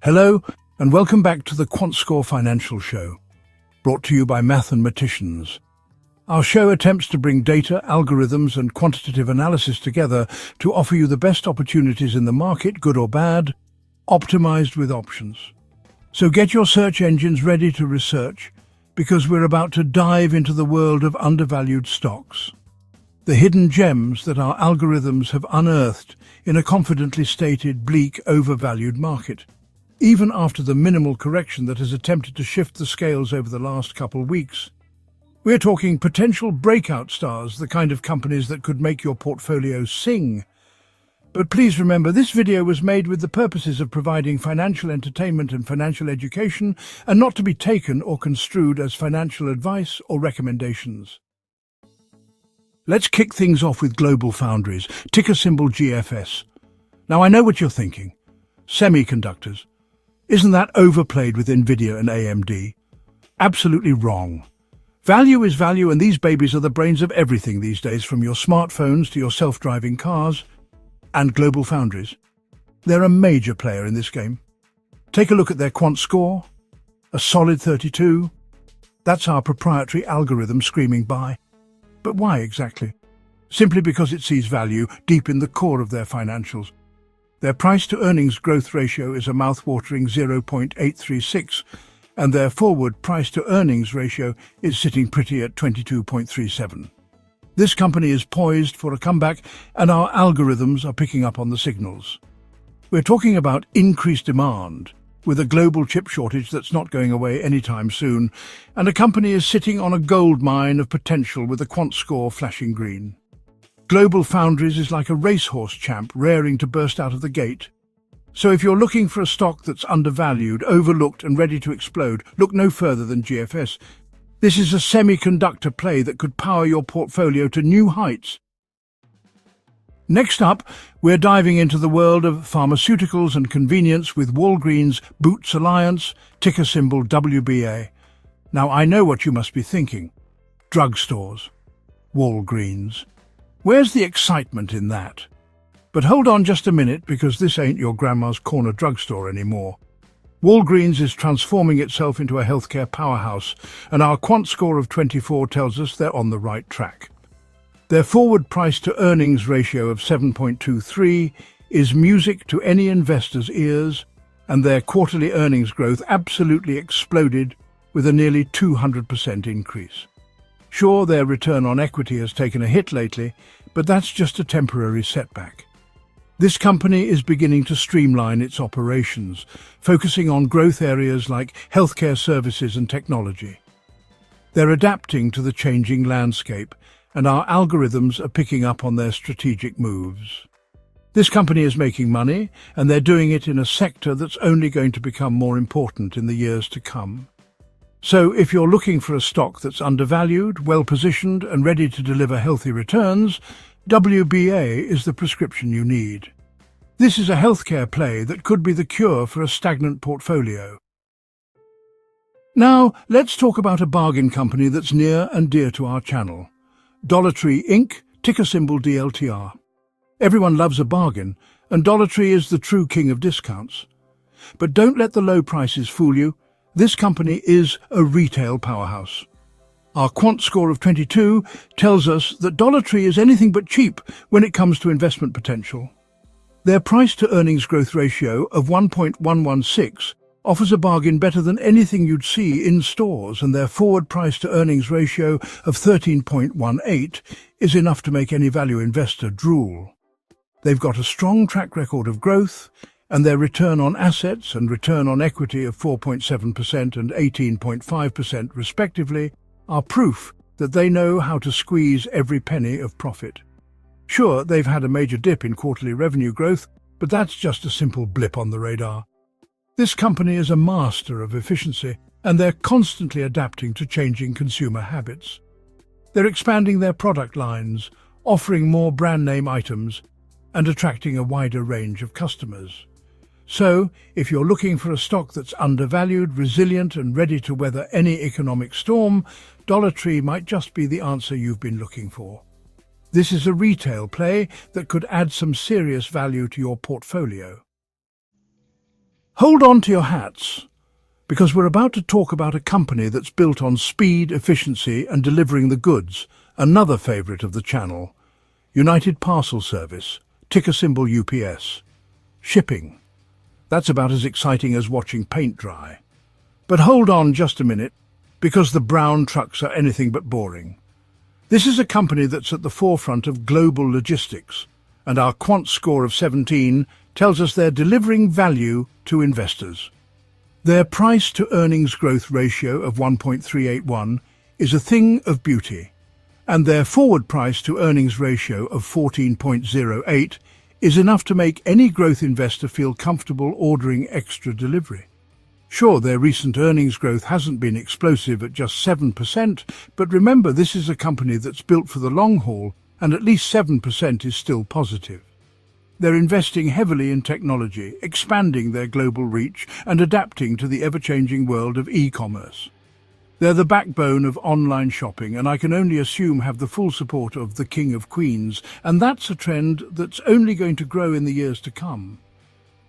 Hello, and welcome back to the QuantScore Financial Show, brought to you by Math and Maticians. Our show attempts to bring data, algorithms, and quantitative analysis together to offer you the best opportunities in the market, good or bad, optimized with options. So get your search engines ready to research, because we're about to dive into the world of undervalued stocks. The hidden gems that our algorithms have unearthed in a confidently stated, bleak, overvalued market. Even after the minimal correction that has attempted to shift the scales over the last couple weeks. We're talking potential breakout stars, the kind of companies that could make your portfolio sing. But please remember, this video was made with the purposes of providing financial entertainment and financial education, and not to be taken or construed as financial advice or recommendations. Let's kick things off with Globalfoundries, ticker symbol GFS. Now I know what you're thinking. Semiconductors. Isn't that overplayed with Nvidia and AMD? Absolutely wrong. Value is value, and these babies are the brains of everything these days, from your smartphones to your self-driving cars. And Globalfoundries. They're a major player in this game. Take a look at their QuantScore, a solid 32. That's our proprietary algorithm screaming buy. But why exactly? Simply because it sees value deep in the core of their financials. Their price-to-earnings growth ratio is a mouth-watering 0.836, and their forward price-to-earnings ratio is sitting pretty at 22.37. This company is poised for a comeback, and our algorithms are picking up on the signals. We're talking about increased demand, with a global chip shortage that's not going away anytime soon, and a company is sitting on a gold mine of potential with a QuantScore flashing green. Globalfoundries is like a racehorse champ raring to burst out of the gate. So if you're looking for a stock that's undervalued, overlooked and ready to explode, look no further than GFS. This is a semiconductor play that could power your portfolio to new heights. Next up, we're diving into the world of pharmaceuticals and convenience with Walgreens Boots Alliance, ticker symbol WBA. Now I know what you must be thinking. Drugstores. Walgreens. Where's the excitement in that? But hold on just a minute, because this ain't your grandma's corner drugstore anymore. Walgreens is transforming itself into a healthcare powerhouse, and our QuantScore of 24 tells us they're on the right track. Their forward price-to-earnings ratio of 7.23 is music to any investor's ears, and their quarterly earnings growth absolutely exploded with a nearly 200% increase. Sure, their return on equity has taken a hit lately, but that's just a temporary setback. This company is beginning to streamline its operations, focusing on growth areas like healthcare services and technology. They're adapting to the changing landscape, and our algorithms are picking up on their strategic moves. This company is making money, and they're doing it in a sector that's only going to become more important in the years to come. So if you're looking for a stock that's undervalued, well-positioned and ready to deliver healthy returns, WBA is the prescription you need. This is a healthcare play that could be the cure for a stagnant portfolio. Now, let's talk about a bargain company that's near and dear to our channel. Dollar Tree Inc., ticker symbol DLTR. Everyone loves a bargain, and Dollar Tree is the true king of discounts. But don't let the low prices fool you. This company is a retail powerhouse. Our QuantScore of 22 tells us that Dollar Tree is anything but cheap when it comes to investment potential. Their price-to-earnings growth ratio of 1.116 offers a bargain better than anything you'd see in stores, and their forward price-to-earnings ratio of 13.18 is enough to make any value investor drool. They've got a strong track record of growth, and their return on assets and return on equity of 4.7% and 18.5% respectively are proof that they know how to squeeze every penny of profit. Sure, they've had a major dip in quarterly revenue growth, but that's just a simple blip on the radar. This company is a master of efficiency, and they're constantly adapting to changing consumer habits. They're expanding their product lines, offering more brand name items, and attracting a wider range of customers. So, if you're looking for a stock that's undervalued, resilient and ready to weather any economic storm, Dollar Tree might just be the answer you've been looking for. This is a retail play that could add some serious value to your portfolio. Hold on to your hats, because we're about to talk about a company that's built on speed, efficiency, and delivering the goods, another favorite of the channel. United Parcel Service, ticker symbol UPS. Shipping. That's about as exciting as watching paint dry. But hold on just a minute, because the brown trucks are anything but boring. This is a company that's at the forefront of global logistics, and our quant score of 17 tells us they're delivering value to investors. Their price-to-earnings growth ratio of 1.381 is a thing of beauty, and their forward price-to-earnings ratio of 14.08 is enough to make any growth investor feel comfortable ordering extra delivery. Sure, their recent earnings growth hasn't been explosive at just 7%, but remember, this is a company that's built for the long haul, and at least 7% is still positive. They're investing heavily in technology, expanding their global reach, and adapting to the ever-changing world of e-commerce. They're the backbone of online shopping, and I can only assume have the full support of the King of Queens, and that's a trend that's only going to grow in the years to come.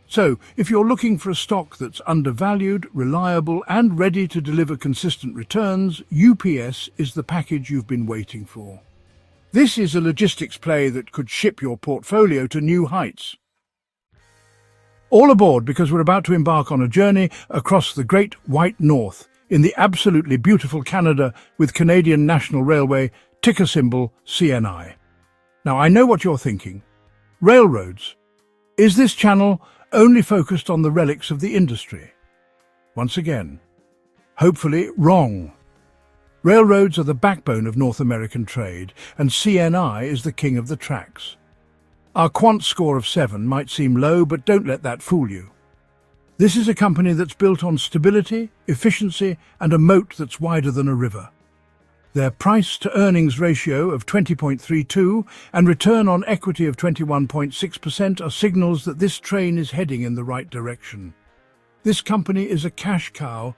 So, if you're looking for a stock that's undervalued, reliable, and ready to deliver consistent returns, UPS is the package you've been waiting for. This is a logistics play that could ship your portfolio to new heights. All aboard, because we're about to embark on a journey across the Great White North in the absolutely beautiful Canada with Canadian National Railway, ticker symbol CNI. Now, I know what you're thinking. Railroads. Is this channel only focused on the relics of the industry? Once again, hopefully wrong. Railroads are the backbone of North American trade, and CNI is the king of the tracks. Our quant score of 7 might seem low, but don't let that fool you. This is a company that's built on stability, efficiency, and a moat that's wider than a river. Their price-to-earnings ratio of 20.32 and return on equity of 21.6% are signals that this train is heading in the right direction. This company is a cash cow,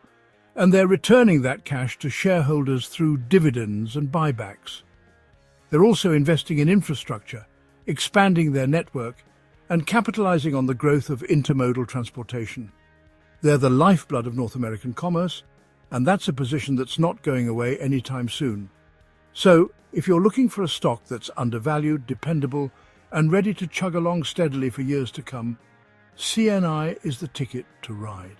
and they're returning that cash to shareholders through dividends and buybacks. They're also investing in infrastructure, expanding their network, and capitalizing on the growth of intermodal transportation. They're the lifeblood of North American commerce, and that's a position that's not going away anytime soon. So, if you're looking for a stock that's undervalued, dependable, and ready to chug along steadily for years to come, CNI is the ticket to ride.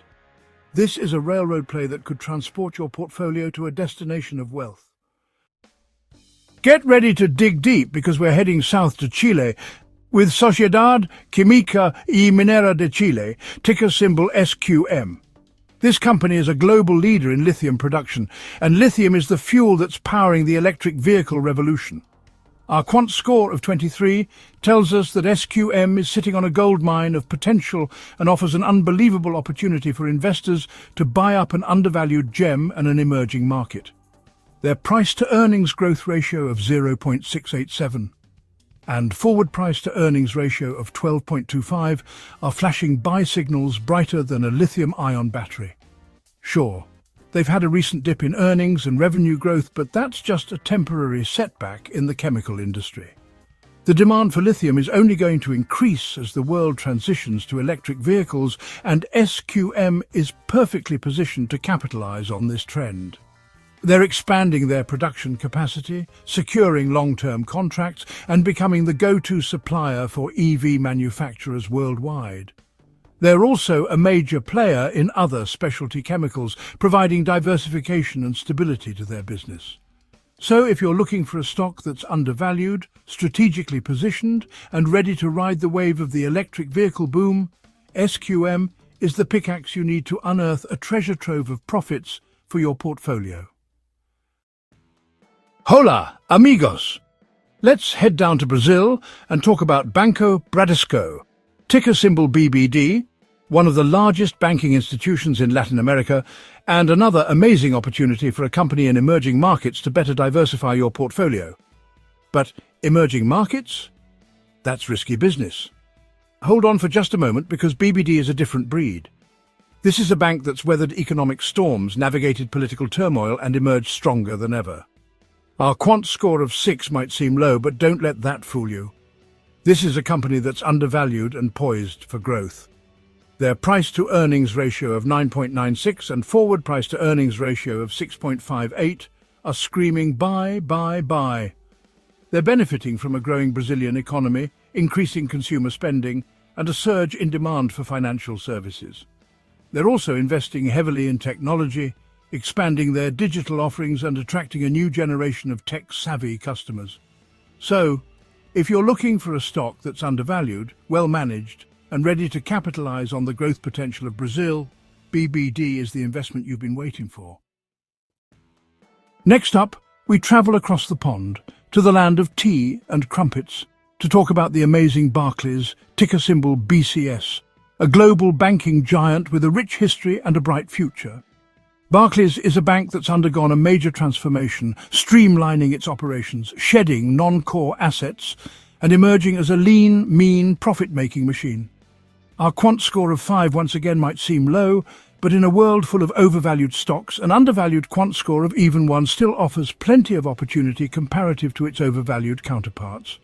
This is a railroad play that could transport your portfolio to a destination of wealth. Get ready to dig deep, because we're heading south to Chile with Sociedad Química y Minera de Chile, ticker symbol SQM. This company is a global leader in lithium production, and lithium is the fuel that's powering the electric vehicle revolution. Our quant score of 23 tells us that SQM is sitting on a gold mine of potential and offers an unbelievable opportunity for investors to buy up an undervalued gem and an emerging market. Their price-to-earnings growth ratio of 0.687 and forward price-to-earnings ratio of 12.25 are flashing buy signals brighter than a lithium-ion battery. Sure, they've had a recent dip in earnings and revenue growth, but that's just a temporary setback in the chemical industry. The demand for lithium is only going to increase as the world transitions to electric vehicles, and SQM is perfectly positioned to capitalize on this trend. They're expanding their production capacity, securing long-term contracts, and becoming the go-to supplier for EV manufacturers worldwide. They're also a major player in other specialty chemicals, providing diversification and stability to their business. So if you're looking for a stock that's undervalued, strategically positioned, and ready to ride the wave of the electric vehicle boom, SQM is the pickaxe you need to unearth a treasure trove of profits for your portfolio. Hola, amigos! Let's head down to Brazil and talk about Banco Bradesco, ticker symbol BBD, one of the largest banking institutions in Latin America, and another amazing opportunity for a company in emerging markets to better diversify your portfolio. But emerging markets? That's risky business. Hold on for just a moment, because BBD is a different breed. This is a bank that's weathered economic storms, navigated political turmoil, and emerged stronger than ever. Our quant score of 6 might seem low, but don't let that fool you. This is a company that's undervalued and poised for growth. Their price-to-earnings ratio of 9.96 and forward price-to-earnings ratio of 6.58 are screaming buy, buy, buy. They're benefiting from a growing Brazilian economy, increasing consumer spending, and a surge in demand for financial services. They're also investing heavily in technology, expanding their digital offerings and attracting a new generation of tech-savvy customers. So, if you're looking for a stock that's undervalued, well-managed, and ready to capitalize on the growth potential of Brazil, BBD is the investment you've been waiting for. Next up, we travel across the pond to the land of tea and crumpets to talk about the amazing Barclays, ticker symbol BCS, a global banking giant with a rich history and a bright future. Barclays is a bank that's undergone a major transformation, streamlining its operations, shedding non-core assets, and emerging as a lean, mean, profit-making machine. Our quant score of 5 once again might seem low, but in a world full of overvalued stocks, an undervalued quant score of even 1 still offers plenty of opportunity comparative to its overvalued counterparts.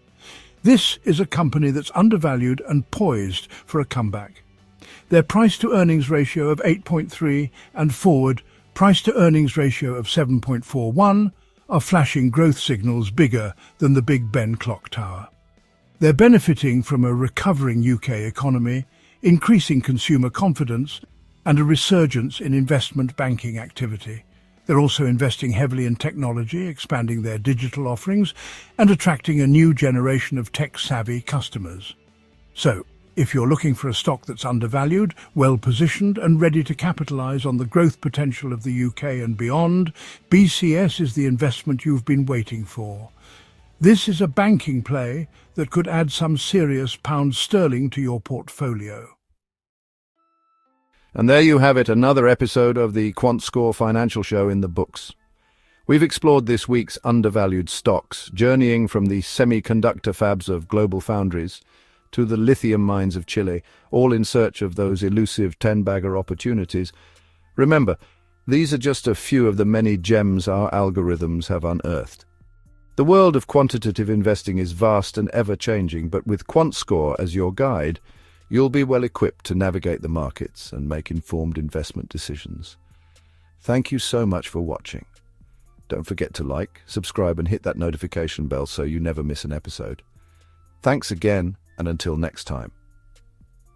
This is a company that's undervalued and poised for a comeback. Their price-to-earnings ratio of 8.3 and forward price-to-earnings ratio of 7.41 are flashing growth signals bigger than the Big Ben clock tower. They're benefiting from a recovering UK economy, increasing consumer confidence, and a resurgence in investment banking activity. They're also investing heavily in technology, expanding their digital offerings, and attracting a new generation of tech-savvy customers. So, if you're looking for a stock that's undervalued, well-positioned, and ready to capitalize on the growth potential of the UK and beyond, BCS is the investment you've been waiting for. This is a banking play that could add some serious pound sterling to your portfolio. And there you have it, another episode of the QuantScore Financial Show in the books. We've explored this week's undervalued stocks, journeying from the semiconductor fabs of Globalfoundries to the lithium mines of Chile, all in search of those elusive 10-bagger opportunities. Remember, these are just a few of the many gems our algorithms have unearthed. The world of quantitative investing is vast and ever-changing, but with QuantScore as your guide, you'll be well equipped to navigate the markets and make informed investment decisions. Thank you so much for watching. Don't forget to like, subscribe, and hit that notification bell so you never miss an episode. Thanks again, and until next time.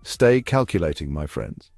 Stay calculating, my friends.